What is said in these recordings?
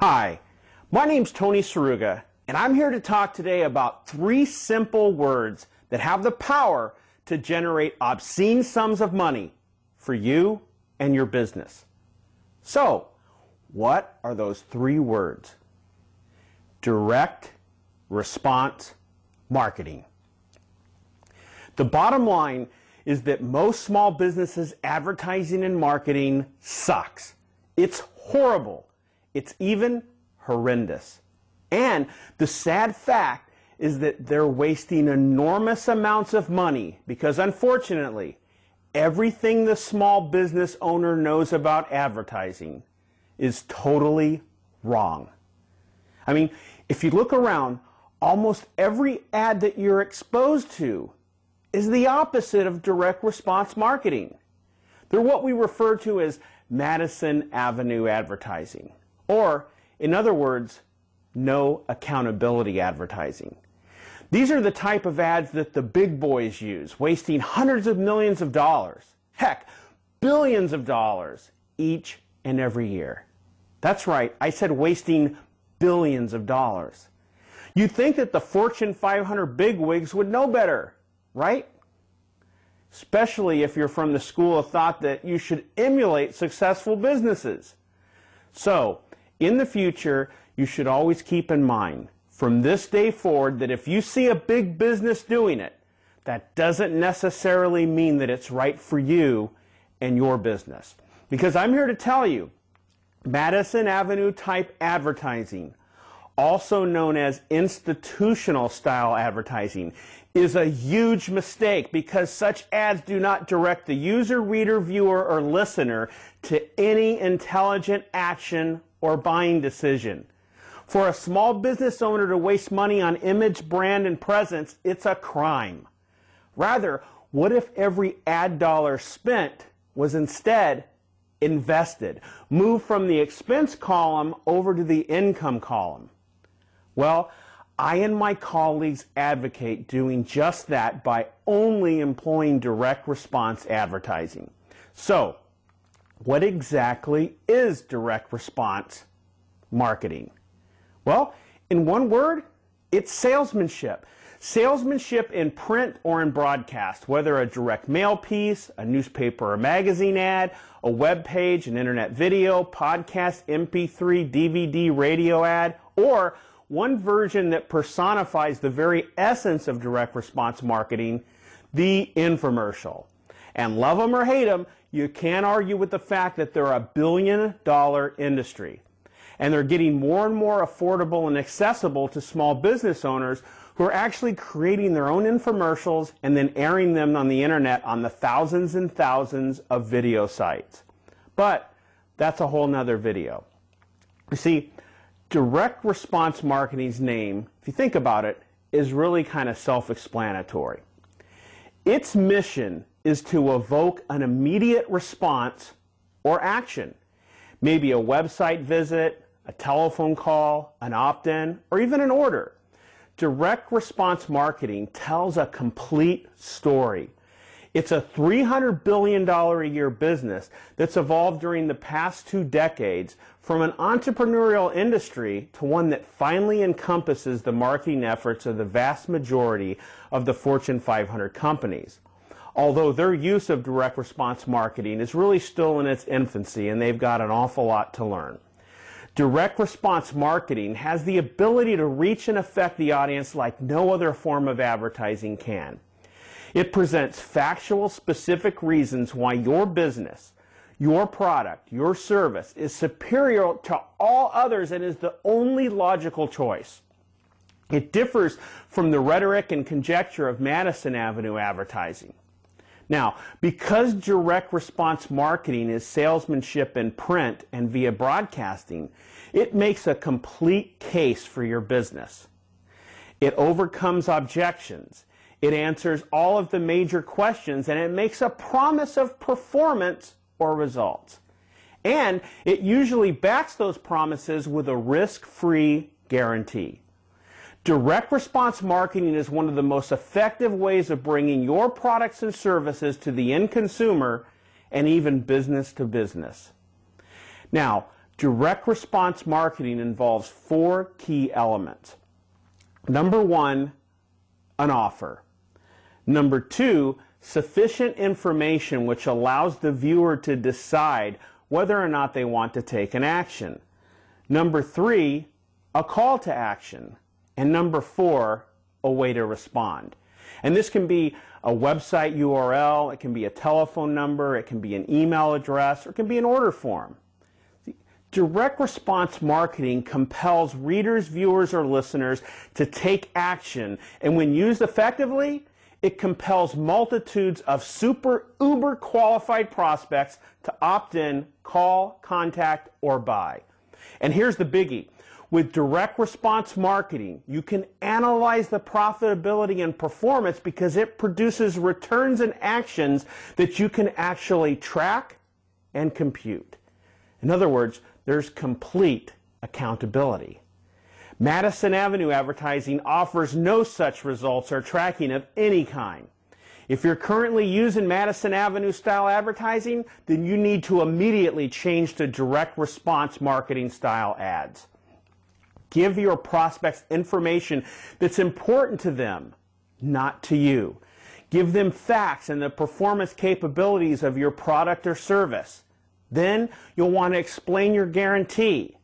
Hi, my name's Tony Seruga, and I'm here to talk today about 3 simple words that have the power to generate obscene sums of money for you and your business. So, what are those 3 words? Direct response marketing. The bottom line is that most small businesses' advertising and marketing sucks. It's horrible. It's even horrendous. And the sad fact is that they're wasting enormous amounts of money because, unfortunately, everything the small business owner knows about advertising is totally wrong. I mean, if you look around, almost every ad that you're exposed to is the opposite of direct response marketing. They're what we refer to as Madison Avenue advertising, or, in other words, no accountability advertising. These are the type of ads that the big boys use, wasting hundreds of millions of dollars, heck, billions of dollars each and every year. That's right, I said wasting billions of dollars. You'd think that the Fortune 500 bigwigs would know better, right? Especially if you're from the school of thought that you should emulate successful businesses. So, in the future, you should always keep in mind, from this day forward, that if you see a big business doing it, that doesn't necessarily mean that it's right for you and your business. Because I'm here to tell you, Madison Avenue type advertising, also known as institutional style advertising, is a huge mistake because such ads do not direct the user, reader, viewer, or listener to any intelligent action or buying decision. For a small business owner to waste money on image, brand, and presence, it's a crime. Rather, what if every ad dollar spent was instead invested, moved from the expense column over to the income column? Well, I and my colleagues advocate doing just that by only employing direct response advertising. So, what exactly is direct response marketing? Well, in one word, it's salesmanship. Salesmanship in print or in broadcast, whether a direct mail piece, a newspaper or magazine ad, a web page, an internet video, podcast, MP3, DVD, radio ad, or one version that personifies the very essence of direct response marketing, the infomercial. And love them or hate them, you can't argue with the fact that they're a billion-dollar industry. And they're getting more and more affordable and accessible to small business owners who are actually creating their own infomercials and then airing them on the internet on the thousands and thousands of video sites. But that's a whole nother video. You see, direct response marketing's name, if you think about it, is really kind of self-explanatory. Its mission is to evoke an immediate response or action. Maybe a website visit, a telephone call, an opt-in, or even an order. Direct response marketing tells a complete story. It's a $300 billion a year business that's evolved during the past 2 decades from an entrepreneurial industry to one that finally encompasses the marketing efforts of the vast majority of the Fortune 500 companies. Although their use of direct response marketing is really still in its infancy and they've got an awful lot to learn. Direct response marketing has the ability to reach and affect the audience like no other form of advertising can. It presents factual, specific reasons why your business, your product, your service is superior to all others and is the only logical choice. It differs from the rhetoric and conjecture of Madison Avenue advertising. Now, because direct response marketing is salesmanship in print and via broadcasting, it makes a complete case for your business. It overcomes objections. It answers all of the major questions, and it makes a promise of performance or results. And it usually backs those promises with a risk-free guarantee. Direct response marketing is one of the most effective ways of bringing your products and services to the end consumer and even business to business. Now, Direct response marketing involves 4 key elements. Number 1, an offer. Number 2, sufficient information which allows the viewer to decide whether or not they want to take an action. Number 3, a call to action. And number 4, a way to respond. And this can be a website URL, it can be a telephone number, it can be an email address, or it can be an order form. Direct response marketing compels readers, viewers, or listeners to take action, and when used effectively, it compels multitudes of uber qualified prospects to opt in, call, contact, or buy. And here's the biggie. With direct response marketing, you can analyze the profitability and performance because it produces returns and actions that you can actually track and compute. In other words, there's complete accountability. Madison Avenue advertising offers no such results or tracking of any kind. If you're currently using Madison Avenue style advertising, then you need to immediately change to direct response marketing style ads. Give your prospects information that's important to them, not to you. Give them facts and the performance capabilities of your product or service. Then you'll want to explain your guarantee.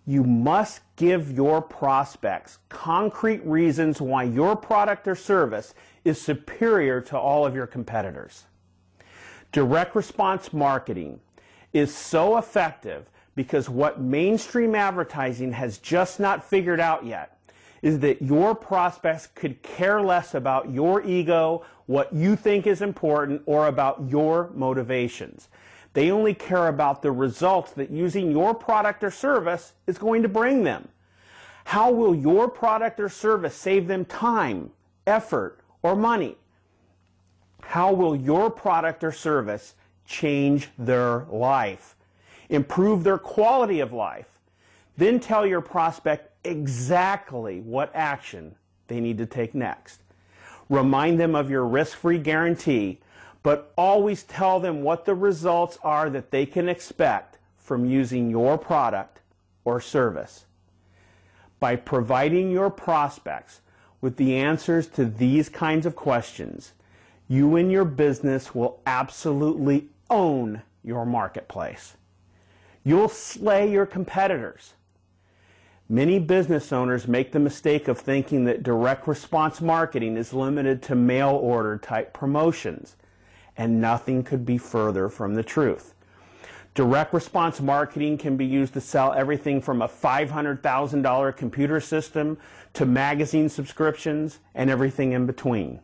You must give your prospects concrete reasons why your product or service is superior to all of your competitors. Direct response marketing is so effective because what mainstream advertising has just not figured out yet is that your prospects could care less about your ego, what you think is important, or about your motivations. They only care about the results that using your product or service is going to bring them. How will your product or service save them time, effort, or money? How will your product or service change their life, improve their quality of life? Then tell your prospect exactly what action they need to take next. Remind them of your risk-free guarantee, but always tell them what the results are that they can expect from using your product or service. By providing your prospects with the answers to these kinds of questions, you and your business will absolutely own your marketplace. You'll slay your competitors. Many business owners make the mistake of thinking that direct response marketing is limited to mail order type promotions, and nothing could be further from the truth. Direct response marketing can be used to sell everything from a $500,000 computer system to magazine subscriptions and everything in between.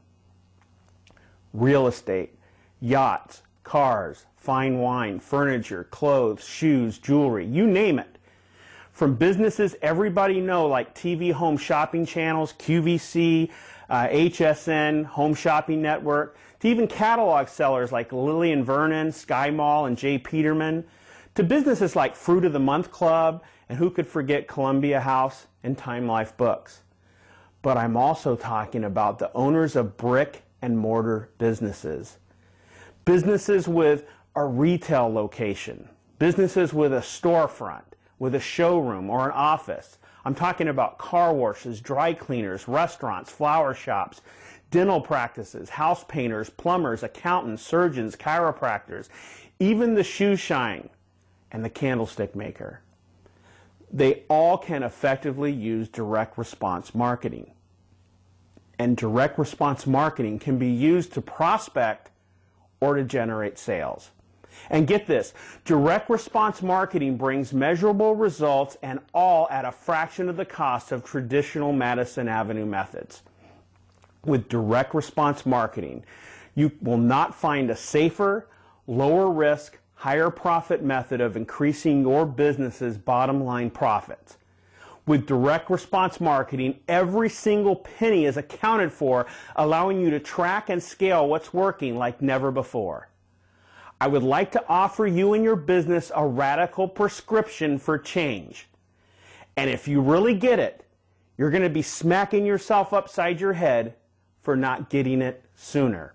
Real estate, yachts, cars, fine wine, furniture, clothes, shoes, jewelry, you name it. From businesses everybody know like TV home shopping channels, QVC, HSN, Home Shopping Network, to even catalog sellers like Lillian Vernon, Sky Mall, and J. Peterman, to businesses like Fruit of the Month Club, and who could forget Columbia House and Time Life Books. But I'm also talking about the owners of brick and mortar businesses. Businesses with a retail location, businesses with a storefront, with a showroom or an office. I'm talking about car washes, dry cleaners, restaurants, flower shops, dental practices, house painters, plumbers, accountants, surgeons, chiropractors, even the shoe shine and the candlestick maker. They all can effectively use direct response marketing. And direct response marketing can be used to prospect or to generate sales. And get this, direct response marketing brings measurable results and all at a fraction of the cost of traditional Madison Avenue methods. With direct response marketing, you will not find a safer, lower risk, higher profit method of increasing your business's bottom line profits. With direct response marketing, every single penny is accounted for, allowing you to track and scale what's working like never before. I would like to offer you and your business a radical prescription for change. And if you really get it, you're going to be smacking yourself upside your head for not getting it sooner.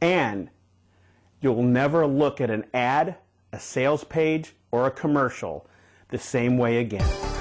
And you'll never look at an ad, a sales page, or a commercial the same way again.